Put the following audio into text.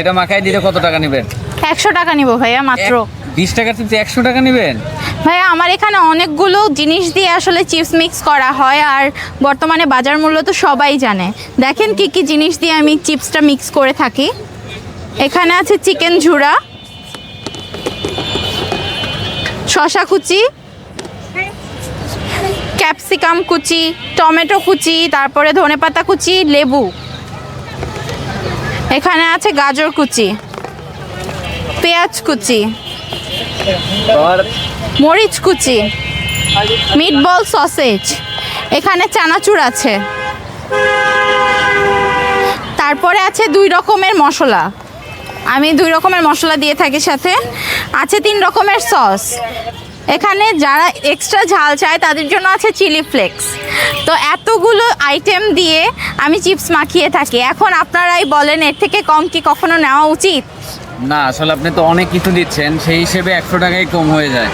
এটা মাখাই দিলে কত টাকা নেবেন? 100 টাকা নিব ভাইয়া মাত্র। 20 টাকা থেকে 100 টাকা নেবেন? ভাইয়া আমার এখানে অনেকগুলো জিনিস দিয়ে আসলে চিপস মিক্স করা হয়, আর বর্তমানে বাজার মূল্য তো সবাই জানে। দেখেন কি কি জিনিস দিয়ে আমি চিপসটা মিক্স করে থাকি। এখানে আছে চিকেন ঝুরা, শসা কুচি, ক্যাপসিকাম কুচি, টমেটো কুচি, তারপরে ধনেপাতা কুচি, লেবু। এখানে আছে গাজর কুচি, পেঁয়াজ কুচি, মরিচ কুচি, মিটবল সসেজ, এখানে চানাচুর আছে, তারপরে আছে 2 রকমের মশলা। আমি 2 রকমের মশলা দিয়ে থাকি, সাথে আছে 3 রকমের সস। এখানে যারা এক্সট্রা ঝাল চায় তাদের জন্য আছে চিলি ফ্লেক্স। তো এতগুলো আইটেম দিয়ে আমি চিপস মাখিয়ে থাকি। এখন আপনারাই বলেন, এর থেকে কম কি কখনো নেওয়া উচিত? না, আসলে আপনি তো অনেক কিছু দিচ্ছেন, সেই হিসেবে 100 টাকাই কম হয়ে যায়।